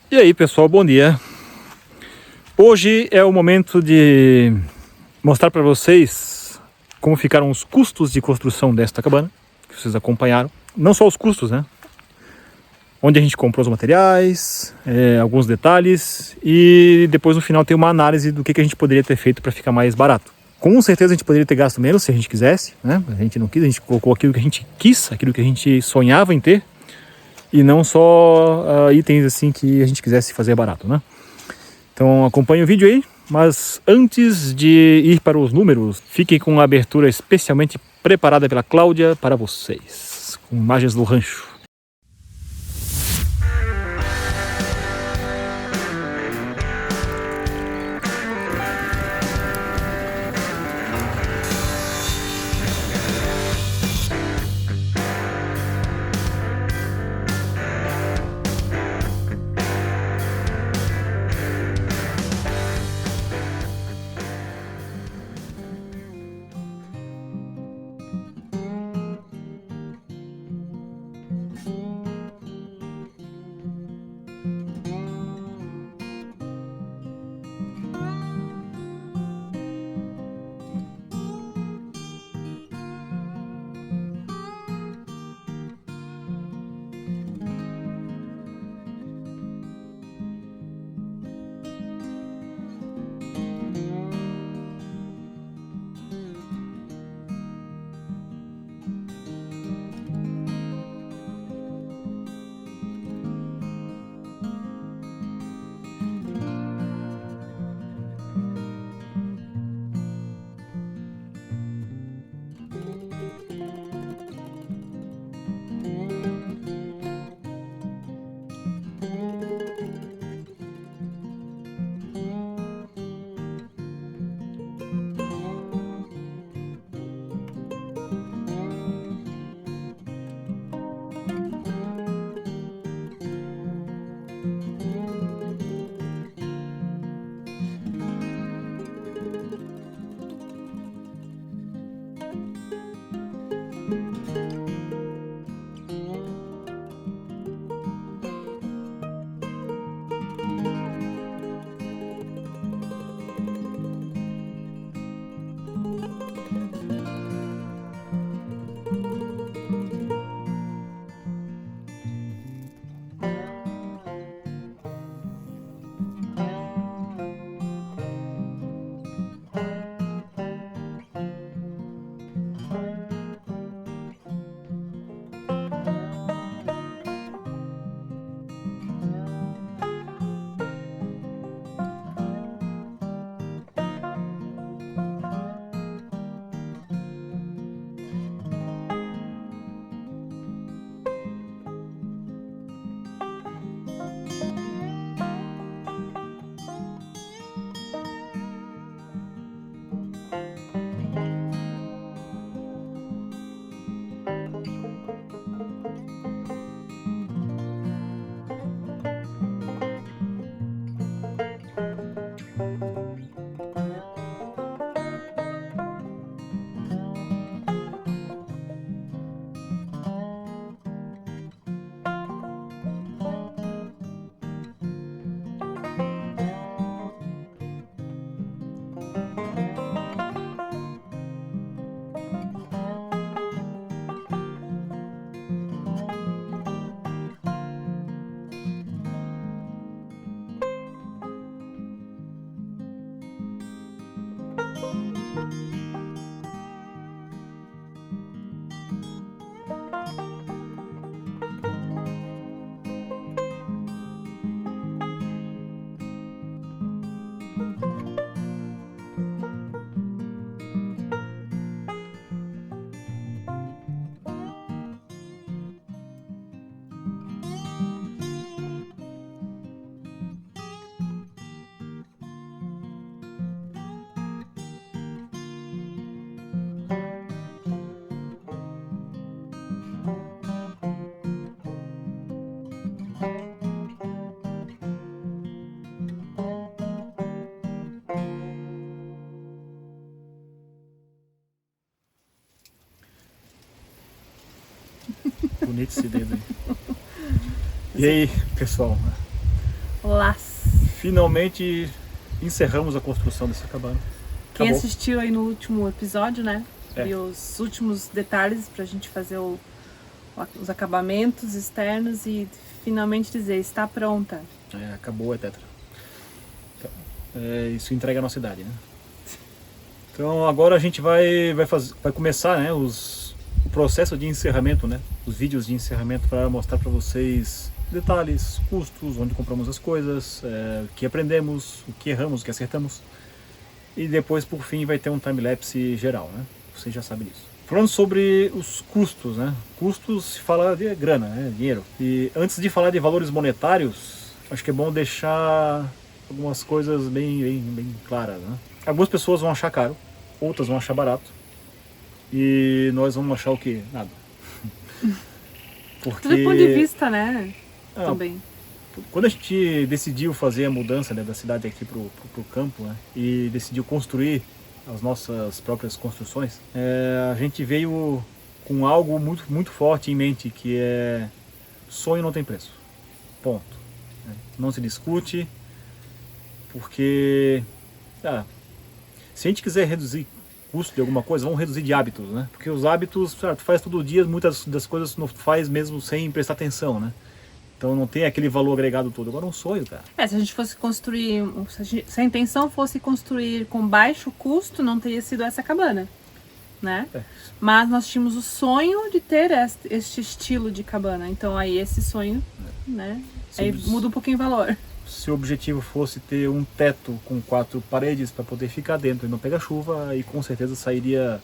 E aí pessoal, bom dia. Hoje é o momento de mostrar para vocês como ficaram os custos de construção desta cabana, que vocês acompanharam. Não só os custos, né? Onde a gente comprou os materiais, alguns detalhes, e depois no final tem uma análise do que a gente poderia ter feito para ficar mais barato. Com certeza a gente poderia ter gasto menos se a gente quisesse, né? A gente não quis, a gente colocou aquilo que a gente quis, aquilo que a gente sonhava em ter, e não só itens assim que a gente quisesse fazer barato, né? Então acompanhe o vídeo aí, mas antes de ir para os números, fiquem com uma abertura especialmente preparada pela Cláudia para vocês, com imagens do rancho. Bonito esse dedo aí. E aí, pessoal? Las. Finalmente encerramos a construção dessa cabana. Quem Acabou. assistiu aí no último episódio, né? É. E os últimos detalhes pra gente fazer os acabamentos externos e finalmente dizer, está pronta. Acabou a Tetra. Então, isso entrega a nossa idade, né? Então agora a gente vai começar, né, o processo de encerramento, né? Os vídeos de encerramento para mostrar para vocês detalhes, custos, onde compramos as coisas, o que aprendemos, o que erramos, o que acertamos. E depois, por fim, vai ter um time-lapse geral, né? Vocês já sabem disso. Falando sobre os custos, né? Custos se fala de grana, né? Dinheiro. E antes de falar de valores monetários, acho que é bom deixar algumas coisas bem claras, né? Algumas pessoas vão achar caro, outras vão achar barato. E nós vamos achar o quê? Nada. Porque... Tudo do ponto de vista, né? Também. Quando a gente decidiu fazer a mudança, né, da cidade aqui pro campo, né, e decidiu construir as nossas próprias construções, a gente veio com algo muito forte em mente, que é: sonho não tem preço. Ponto. Não se discute, porque se a gente quiser reduzir custo de alguma coisa, vamos reduzir de hábitos, né? Porque os hábitos, tu faz todo dia, muitas das coisas tu não faz mesmo sem prestar atenção, né? Então não tem aquele valor agregado todo. Agora é um sonho, cara. Se a gente fosse construir, se a intenção fosse construir com baixo custo, não teria sido essa cabana, né? Mas nós tínhamos o sonho de ter este estilo de cabana. Então aí esse sonho, né? Aí muda um pouquinho o valor. Se o objetivo fosse ter um teto com 4 paredes para poder ficar dentro e não pegar chuva, aí com certeza sairia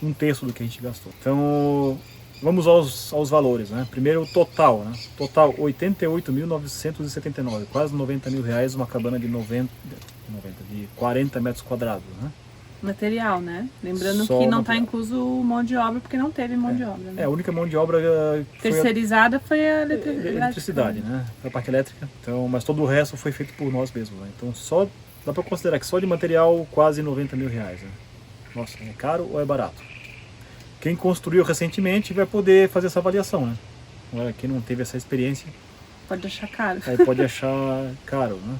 1/3 do que a gente gastou. Então... vamos aos valores, né? Primeiro o total, né? Total 88.979, quase 90 mil reais, uma cabana de 40 metros quadrados, né? Material, né? Lembrando Só que não está incluso mão de obra, porque não teve mão de obra, né? A única mão de obra terceirizada foi a eletricidade, né? Foi a parte elétrica. Então, mas todo o resto foi feito por nós mesmos, né? Então só dá para considerar que só de material quase 90 mil reais, né? Nossa, é caro ou é barato? Quem construiu recentemente vai poder fazer essa avaliação, né? Agora, quem não teve essa experiência... pode achar caro. Aí pode achar caro, né?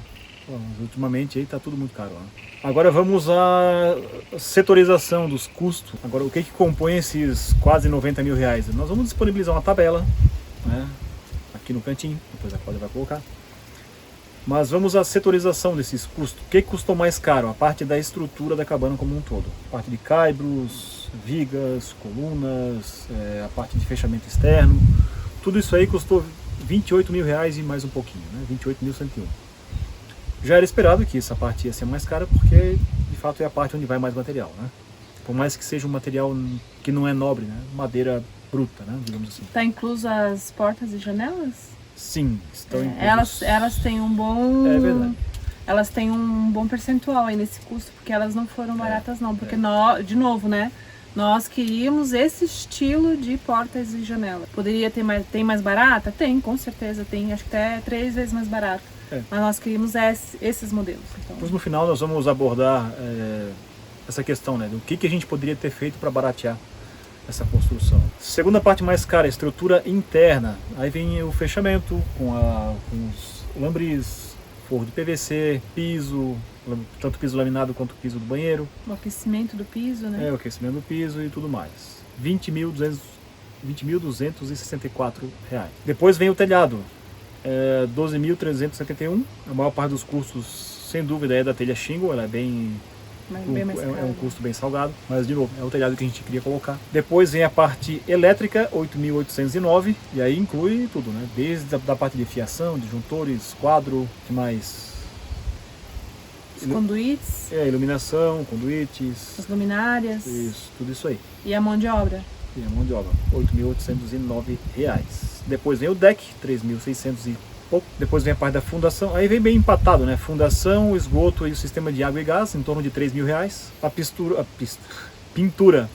Bom, ultimamente aí tá tudo muito caro, né? Agora vamos à setorização dos custos. Agora, o que compõe esses quase 90 mil reais? Nós vamos disponibilizar uma tabela, né? Aqui no cantinho, depois a Cláudia vai colocar. Mas vamos à setorização desses custos. O que custou mais caro? A parte da estrutura da cabana como um todo. A parte de caibros, vigas, colunas, a parte de fechamento externo. Tudo isso aí custou 28 mil reais e mais um pouquinho, né? 28.101. Já era esperado que essa parte ia ser mais cara, porque de fato é a parte onde vai mais material, né? Por mais que seja um material que não é nobre, né? Madeira bruta, né? Digamos assim. Está incluso as portas e janelas? Sim, estão inclusas. Elas têm um bom... É verdade. Elas têm um bom percentual aí nesse custo, porque elas não foram baratas não. Porque de novo, né? Nós queríamos esse estilo de portas e janelas. Poderia ter mais, tem mais barata? Tem, com certeza tem, acho que até 3 vezes mais barata. Mas nós queríamos esses modelos. Então. Mas no final nós vamos abordar essa questão, né? Do que a gente poderia ter feito para baratear essa construção. Segunda parte mais cara, estrutura interna. Aí vem o fechamento com os lambris, forro de PVC, piso, tanto piso laminado quanto piso do banheiro. O aquecimento do piso, né? O aquecimento do piso e tudo mais. R$ 20.264. Depois vem o telhado. 12.371. A maior parte dos custos, sem dúvida, é da telha shingle. Ela é bem mais é um custo bem salgado, mas de novo, é o telhado que a gente queria colocar. Depois vem a parte elétrica, 8.809, e aí inclui tudo, né? Desde a parte de fiação, disjuntores, quadro, que mais? Os conduítes. Iluminação, conduítes. As luminárias. Isso, tudo isso aí. E a mão de obra? E a mão de obra, R$ 8.809. Depois vem o deck, 3.600 e pouco. Depois vem a parte da fundação, aí vem bem empatado, né? Fundação, esgoto e o sistema de água e gás, em torno de R$ 3.000. Pintura,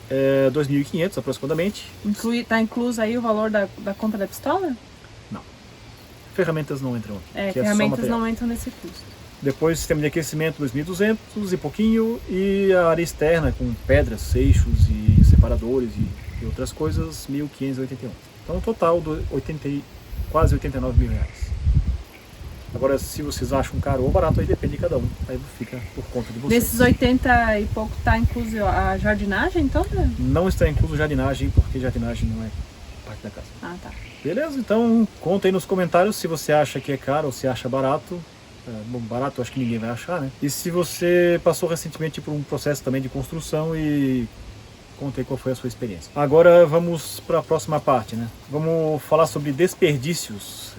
2.500 aproximadamente. Tá incluso aí o valor da compra da pistola? Não. Ferramentas não entram aqui. Ferramentas não entram nesse custo. Depois sistema de aquecimento, 2.200 e pouquinho. E a área externa com pedras, seixos e separadores e outras coisas, 1.581. Então, um total de quase R$ 89.000. Agora, se vocês acham caro ou barato, aí depende de cada um. Aí fica por conta de vocês. Desses 80 e pouco tá incluso a jardinagem toda? Não está incluso jardinagem, porque jardinagem não é parte da casa. Ah, tá. Beleza? Então conta aí nos comentários se você acha que é caro ou se acha barato. Bom, barato eu acho que ninguém vai achar, né? E se você passou recentemente por um processo também de construção e conta aí qual foi a sua experiência. Agora vamos para a próxima parte, né? Vamos falar sobre desperdícios.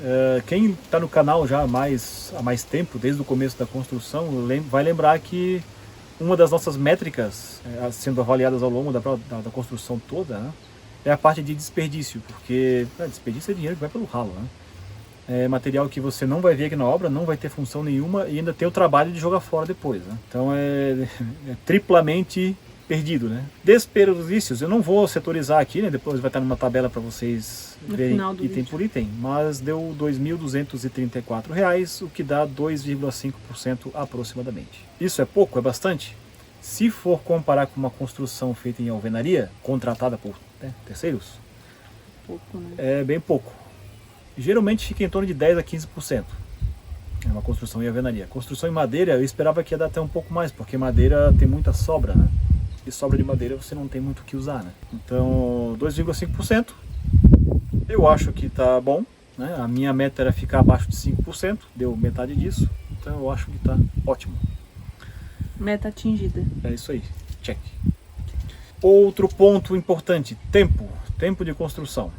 Quem está no canal já há mais tempo, desde o começo da construção, vai lembrar que uma das nossas métricas, sendo avaliadas ao longo da construção toda, né, é a parte de desperdício, porque desperdício é dinheiro que vai pelo ralo, né? É material que você não vai ver aqui na obra, não vai ter função nenhuma e ainda tem o trabalho de jogar fora depois, né? Então é triplamente perdido, né? Desperdícios, eu não vou setorizar aqui, né? Depois vai estar numa tabela para vocês verem item por item, mas deu R$ 2.234, o que dá 2,5% aproximadamente. Isso é pouco? É bastante? Se for comparar com uma construção feita em alvenaria, contratada por terceiros, Pouco, né? é bem pouco. Geralmente fica em torno de 10 a 15%. É uma construção em alvenaria. Construção em madeira, eu esperava que ia dar até um pouco mais, porque madeira tem muita sobra, né? E sobra de madeira você não tem muito o que usar, né? Então, 2,5%. Eu acho que tá bom, né? A minha meta era ficar abaixo de 5%, deu metade disso. Então eu acho que tá ótimo. Meta atingida. É isso aí, check. Outro ponto importante, tempo de construção.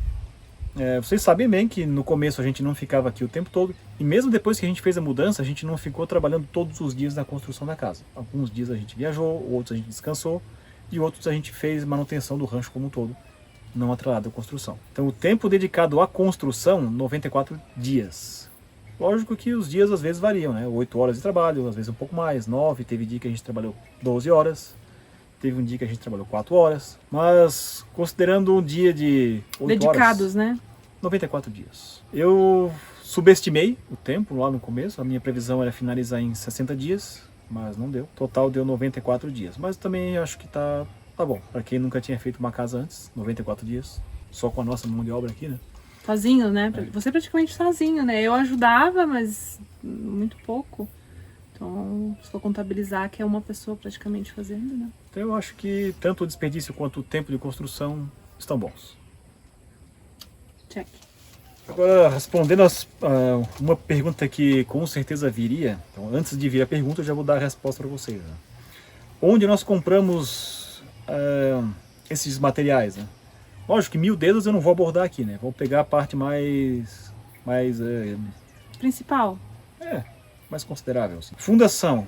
Vocês sabem bem que no começo a gente não ficava aqui o tempo todo, e mesmo depois que a gente fez a mudança, a gente não ficou trabalhando todos os dias na construção da casa. Alguns dias a gente viajou, outros a gente descansou, e outros a gente fez manutenção do rancho como um todo, não atrelado à construção. Então o tempo dedicado à construção, 94 dias. Lógico que os dias às vezes variam, né? 8 horas de trabalho, às vezes um pouco mais, 9, teve dia que a gente trabalhou 12 horas. Teve um dia que a gente trabalhou 4 horas, mas considerando um dia de 8 dedicados, horas, né? 94 dias. Eu subestimei o tempo lá no começo, a minha previsão era finalizar em 60 dias, mas não deu. Total deu 94 dias, mas também acho que tá bom. Para quem nunca tinha feito uma casa antes, 94 dias, só com a nossa mão de obra aqui, né? Sozinho, né? Você praticamente sozinho, né? Eu ajudava, mas muito pouco. Então, se for contabilizar que é uma pessoa praticamente fazendo, né? Então eu acho que tanto o desperdício quanto o tempo de construção estão bons. Check. Agora, respondendo uma pergunta que com certeza viria, então antes de vir a pergunta eu já vou dar a resposta para vocês. Né? Onde nós compramos esses materiais? Né? Lógico que 1000 dedos eu não vou abordar aqui, né? Vou pegar a parte mais principal. Mais considerável. Assim. Fundação.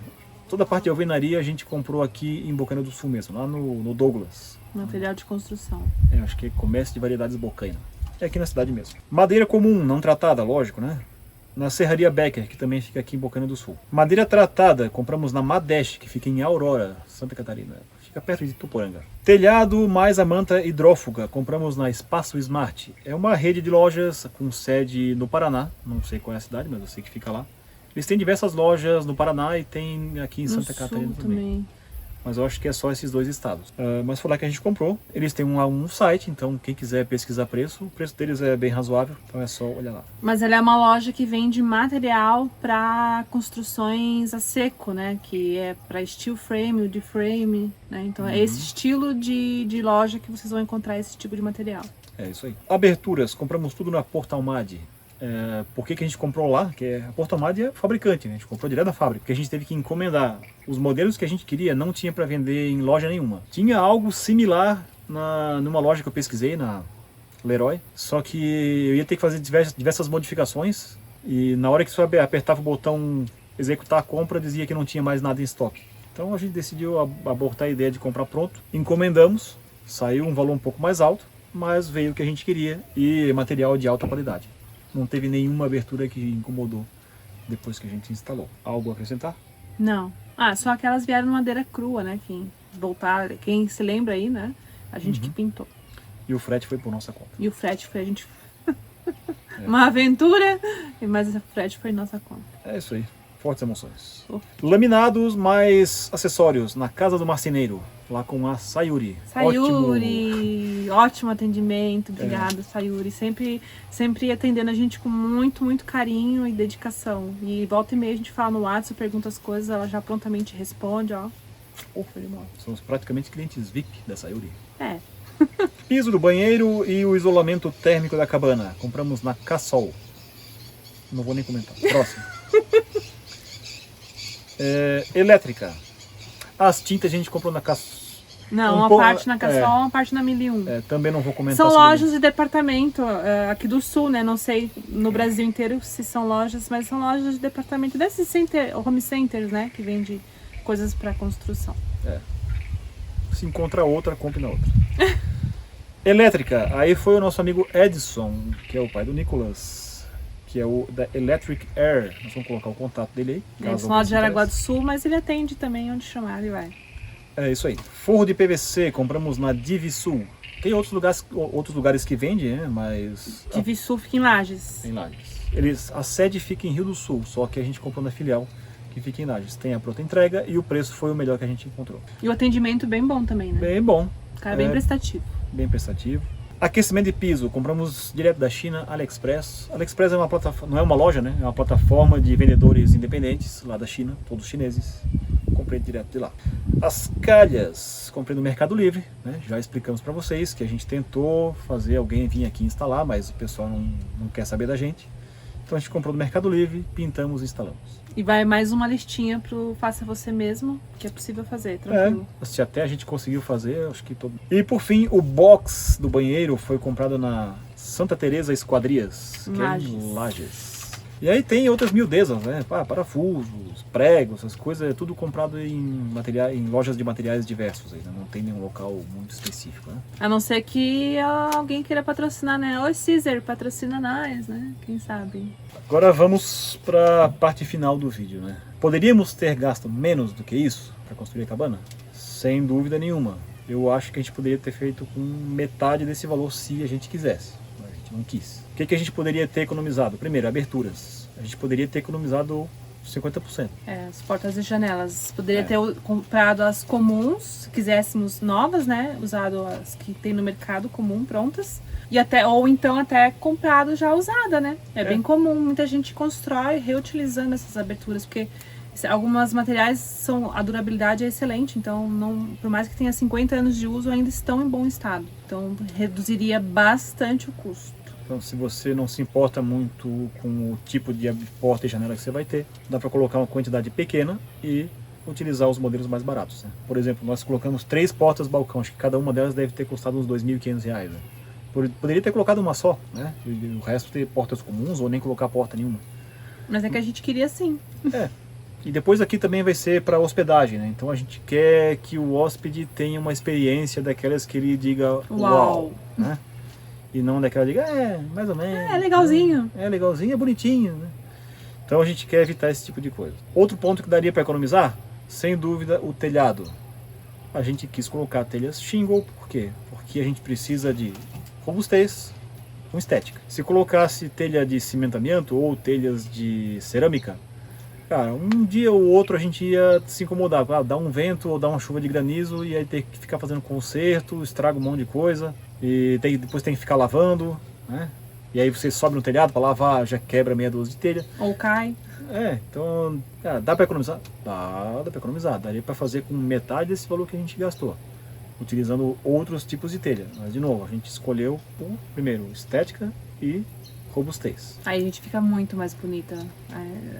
Toda a parte de alvenaria a gente comprou aqui em Bocaina do Sul mesmo, lá no Douglas. Material de construção. Acho que é Comércio de Variedades Bocaina. É aqui na cidade mesmo. Madeira comum, não tratada, lógico, né? Na Serraria Becker, que também fica aqui em Bocaina do Sul. Madeira tratada, compramos na Madeste, que fica em Aurora, Santa Catarina. Fica perto de Tuporanga. Telhado mais a manta hidrófuga, compramos na Espaço Smart. É uma rede de lojas com sede no Paraná, não sei qual é a cidade, mas eu sei que fica lá. Eles têm diversas lojas no Paraná e tem aqui em Santa Catarina também. Mas eu acho que é só esses dois estados. Mas foi lá que a gente comprou. Eles têm um site, então quem quiser pesquisar preço, o preço deles é bem razoável, então é só olhar lá. Mas ela é uma loja que vende material para construções a seco, né? Que é para steel frame, wood frame, né? Então é esse estilo de loja que vocês vão encontrar esse tipo de material. É isso aí. Aberturas, compramos tudo na Portalmad. Por que a gente comprou lá? Que a Portalmad é fabricante, né? A gente comprou direto da fábrica, porque a gente teve que encomendar. Os modelos que a gente queria não tinha para vender em loja nenhuma. Tinha algo similar numa loja que eu pesquisei, na Leroy, só que eu ia ter que fazer diversas modificações e na hora que você apertava o botão executar a compra, dizia que não tinha mais nada em estoque. Então a gente decidiu abortar a ideia de comprar pronto, encomendamos, saiu um valor um pouco mais alto, mas veio o que a gente queria e material de alta qualidade. Não teve nenhuma abertura que incomodou depois que a gente instalou. Algo a acrescentar? Não. Só aquelas vieram madeira crua, né? Quem se lembra aí, né? A gente que pintou. E o frete foi por nossa conta. E o frete foi a gente... Uma aventura, mas o frete foi nossa conta. É isso aí. Fortes emoções. Laminados mais acessórios na Casa do Marceneiro, lá com a Sayuri. Sayuri, ótimo atendimento, obrigada, Sayuri. Sempre atendendo a gente com muito, muito carinho e dedicação. E volta e meia a gente fala no WhatsApp, pergunta as coisas, ela já prontamente responde, ó. Somos praticamente clientes VIP da Sayuri. É. Piso do banheiro e o isolamento térmico da cabana. Compramos na Cassol. Não vou nem comentar. Próximo. Elétrica. As tintas a gente comprou na Cassol. Não, uma parte na Cassol, uma parte na 1001. Também não vou comentar. São sobre lojas de departamento aqui do sul, né? Não sei no Brasil inteiro se são lojas, mas são lojas de departamento desses home centers, né? Que vende coisas para construção. Se encontra outra, compre na outra. Elétrica. Aí foi o nosso amigo Edson, que é o pai do Nicolas, que é o da Electric Air. Nós vamos colocar o contato dele aí. É só de Jaraguá do Sul, mas ele atende também onde chamar, ele vai. É isso aí. Forro de PVC, compramos na Divisul. Tem outros lugares que vendem, né? Mas... Divisul fica em Lages. Em Lages. A sede fica em Rio do Sul, só que a gente comprou na filial, que fica em Lages. Tem a pronta entrega e o preço foi o melhor que a gente encontrou. E o atendimento bem bom também, né? Bem bom. Cara, bem prestativo. Bem prestativo. Aquecimento de piso, compramos direto da China, AliExpress. AliExpress é uma plataforma, não é uma loja, né? É uma plataforma de vendedores independentes lá da China, todos chineses. Comprei direto de lá. As calhas, comprei no Mercado Livre, né? Já explicamos para vocês que a gente tentou fazer alguém vir aqui instalar, mas o pessoal não quer saber da gente. Então a gente comprou no Mercado Livre, pintamos e instalamos. E vai mais uma listinha pro Faça Você Mesmo, que é possível fazer, tranquilo. Se até a gente conseguiu fazer, acho que todo... E por fim, o box do banheiro foi comprado na Santa Teresa Esquadrias, que é em Lages. E aí tem outras miudezas, né? Parafusos, pregos, essas coisas, é tudo comprado em lojas de materiais diversos, aí, né? Não tem nenhum local muito específico, né? A não ser que alguém queira patrocinar, né? Oi, Caesar, patrocina nós, né? Quem sabe? Agora vamos para a parte final do vídeo, né? Poderíamos ter gasto menos do que isso para construir a cabana? Sem dúvida nenhuma. Eu acho que a gente poderia ter feito com metade desse valor se a gente quisesse. Mas a gente não quis. O que a gente poderia ter economizado? Primeiro, aberturas. A gente poderia ter economizado 50%. As portas e janelas. Poderia ter comprado as comuns, se quiséssemos novas, né? Usado as que tem no mercado comum, prontas. Ou então até comprado já usada, né? É bem comum, muita gente constrói reutilizando essas aberturas, porque alguns materiais a durabilidade é excelente, então por mais que tenha 50 anos de uso, ainda estão em bom estado. Então reduziria bastante o custo. Então, se você não se importa muito com o tipo de porta e janela que você vai ter, dá para colocar uma quantidade pequena e utilizar os modelos mais baratos, né? Por exemplo, nós colocamos 3 portas balcão, acho que cada uma delas deve ter custado uns R$2.500, né? Poderia ter colocado uma só, né? E o resto ter portas comuns ou nem colocar porta nenhuma. Mas é que a gente queria sim. E depois aqui também vai ser para hospedagem, né? Então a gente quer que o hóspede tenha uma experiência daquelas que ele diga uau, né? E não daquela diga, mais ou menos. É legalzinho. É legalzinho, é bonitinho, né? Então a gente quer evitar esse tipo de coisa. Outro ponto que daria para economizar, sem dúvida, o telhado. A gente quis colocar telhas shingle, por quê? Porque a gente precisa de robustez com estética. Se colocasse telha de cimentamento ou telhas de cerâmica, cara, um dia ou outro a gente ia se incomodar, dar um vento ou dar uma chuva de granizo e aí ter que ficar fazendo conserto, estraga um monte de coisa e depois tem que ficar lavando, né? E aí você sobe no telhado para lavar, já quebra meia dúzia de telha. Ou cai. Então dá para economizar? Dá para economizar, daria para fazer com metade desse valor que a gente gastou, utilizando outros tipos de telha. Mas de novo, a gente escolheu primeiro estética e robustez. Aí a gente fica muito mais bonita.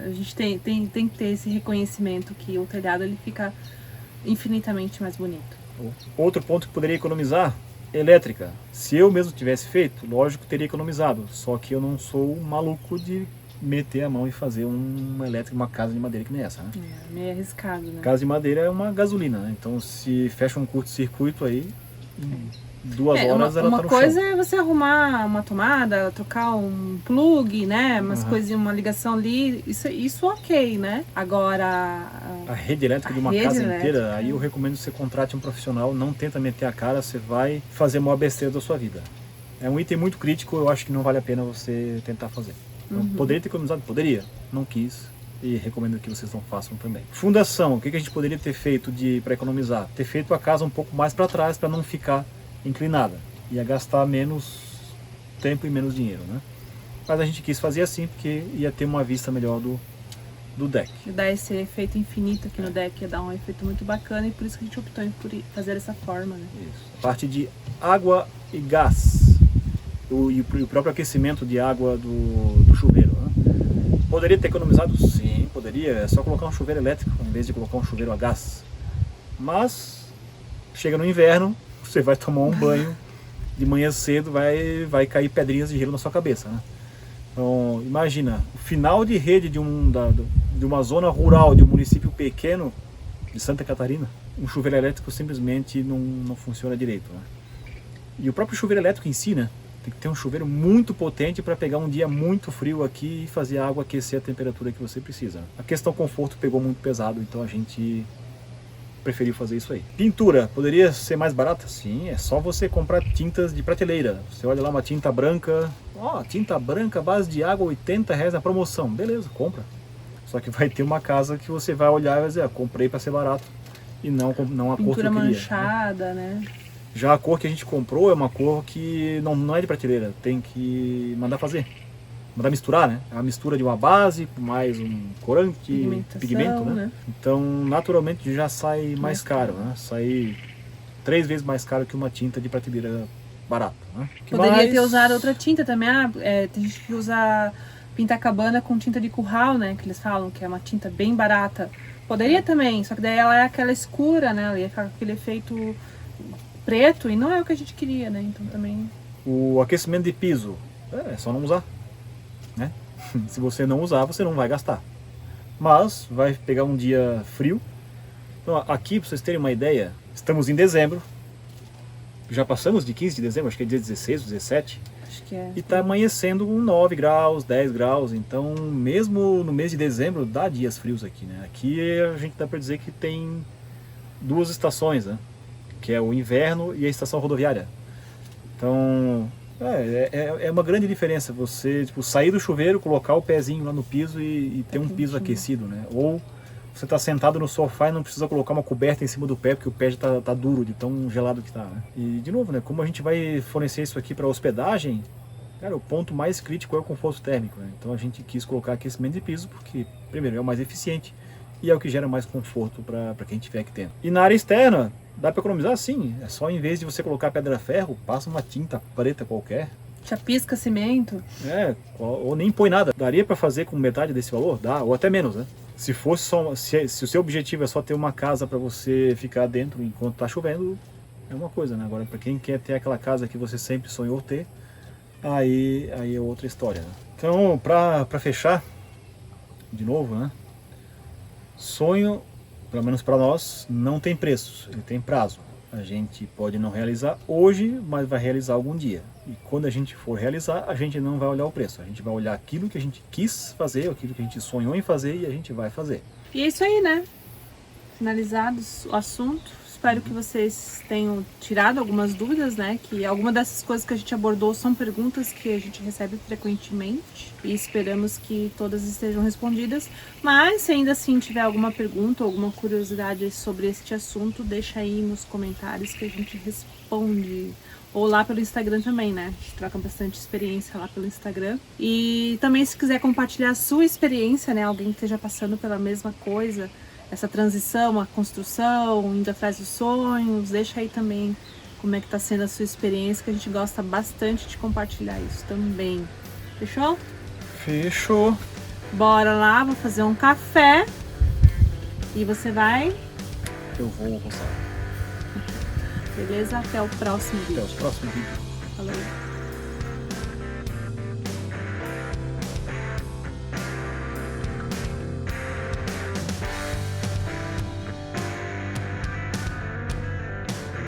A gente tem que ter esse reconhecimento que o telhado ele fica infinitamente mais bonito. Outro ponto que poderia economizar, elétrica. Se eu mesmo tivesse feito, lógico, teria economizado. Só que eu não sou maluco de meter a mão e fazer uma elétrica, uma casa de madeira que nem essa, né? Meio arriscado, né? Casa de madeira é uma gasolina, né? Então se fecha um curto-circuito aí, em 2 horas ela tá no chão. Uma coisa é você arrumar uma tomada, trocar um plug, né? Umas coisinhas, uma ligação ali, isso ok, né? Agora... A rede elétrica de uma casa inteira, aí eu recomendo que você contrate um profissional, não tenta meter a cara, você vai fazer a maior besteira da sua vida. É um item muito crítico, eu acho que não vale a pena você tentar fazer. Então, poderia ter economizado? Poderia. Não quis. e recomendo que vocês não façam também. Fundação, o que a gente poderia ter feito para economizar? Ter feito a casa um pouco mais para trás para não ficar inclinada. Ia gastar menos tempo e menos dinheiro, né? Mas a gente quis fazer assim porque ia ter uma vista melhor do deck. E dar esse efeito infinito aqui no deck, ia dar um efeito muito bacana e por isso que a gente optou por fazer dessa forma, né? Isso. A parte de água e gás e o próprio aquecimento de água do chuveiro, né? Poderia ter economizado? Sim, poderia. É só colocar um chuveiro elétrico em vez de colocar um chuveiro a gás. Mas chega no inverno, você vai tomar um banho de manhã cedo, vai cair pedrinhas de gelo na sua cabeça, né? Então, imagina, o final de rede de uma zona rural, de um município pequeno de Santa Catarina, um chuveiro elétrico simplesmente não funciona direito, né? E o próprio chuveiro elétrico em si, né? Tem que ter um chuveiro muito potente para pegar um dia muito frio aqui e fazer a água aquecer a temperatura que você precisa. A questão conforto pegou muito pesado, então a gente preferiu fazer isso aí. Pintura, poderia ser mais barata? Sim, é só você comprar tintas de prateleira. Você olha lá uma tinta branca, tinta branca, base de água, R$80 na promoção. Beleza, compra. Só que vai ter uma casa que você vai olhar e vai dizer, comprei para ser barato. E não a cor que eu queria. Pintura manchada, né? Já a cor que a gente comprou é uma cor que não é de prateleira, tem que mandar fazer. Mandar misturar, né? É uma mistura de uma base, mais um corante, pigmento, né? Então, naturalmente já sai mais caro, né? Sai 3 vezes mais caro que uma tinta de prateleira barata, né? Poderia ter usado outra tinta também. Tem gente que usa Pintacabana com tinta de curral, né? Que eles falam que é uma tinta bem barata. Poderia também, só que daí ela é aquela escura, né? Ela ia ficar com aquele efeito preto e não é o que a gente queria, né? Então também... O aquecimento de piso, é só não usar, né? Se você não usar, você não vai gastar. Mas vai pegar um dia frio. Então, aqui, para vocês terem uma ideia, estamos em dezembro. Já passamos de 15 de dezembro, acho que é dia 16, 17. Acho que é. E está amanhecendo com 9 graus, 10 graus. Então, mesmo no mês de dezembro, dá dias frios aqui, né? Aqui a gente dá para dizer que tem 2 estações, né? Que é o inverno e a estação rodoviária. Então, é uma grande diferença você sair do chuveiro, colocar o pezinho lá no piso e ter um piso aquecido, né? Ou você está sentado no sofá e não precisa colocar uma coberta em cima do pé, porque o pé já tá duro de tão gelado que tá, né? E, de novo, né? Como a gente vai fornecer isso aqui para hospedagem, cara, o ponto mais crítico é o conforto térmico, né? Então a gente quis colocar aquecimento de piso porque, primeiro, é o mais eficiente e é o que gera mais conforto para quem estiver aqui dentro. E na área externa, dá para economizar? Sim. É só, em vez de você colocar pedra-ferro, passa uma tinta preta qualquer. Chapisca cimento. Ou nem põe nada. Daria para fazer com metade desse valor? Dá, ou até menos, né? Se fosse só, se o seu objetivo é só ter uma casa para você ficar dentro enquanto tá chovendo, é uma coisa, né? Agora, para quem quer ter aquela casa que você sempre sonhou ter, aí é outra história, né? Então, para fechar, de novo, né? Sonho, pelo menos para nós, não tem preço, ele tem prazo. A gente pode não realizar hoje, mas vai realizar algum dia. E quando a gente for realizar, a gente não vai olhar o preço. A gente vai olhar aquilo que a gente quis fazer, aquilo que a gente sonhou em fazer e a gente vai fazer. E é isso aí, né? Finalizados o assunto. Espero que vocês tenham tirado algumas dúvidas, né? Que alguma dessas coisas que a gente abordou são perguntas que a gente recebe frequentemente. E esperamos que todas estejam respondidas. Mas se ainda assim tiver alguma pergunta ou alguma curiosidade sobre este assunto, deixa aí nos comentários que a gente responde. Ou lá pelo Instagram também, né? A gente troca bastante experiência lá pelo Instagram. E também se quiser compartilhar a sua experiência, né? Alguém que esteja passando pela mesma coisa, essa transição, a construção, indo atrás dos sonhos, deixa aí também como é que tá sendo a sua experiência, que a gente gosta bastante de compartilhar isso também. Fechou? Fechou. Bora lá, vou fazer um café e você vai? Eu vou almoçar. Beleza? Até o próximo vídeo. Até o próximo vídeo. Falou.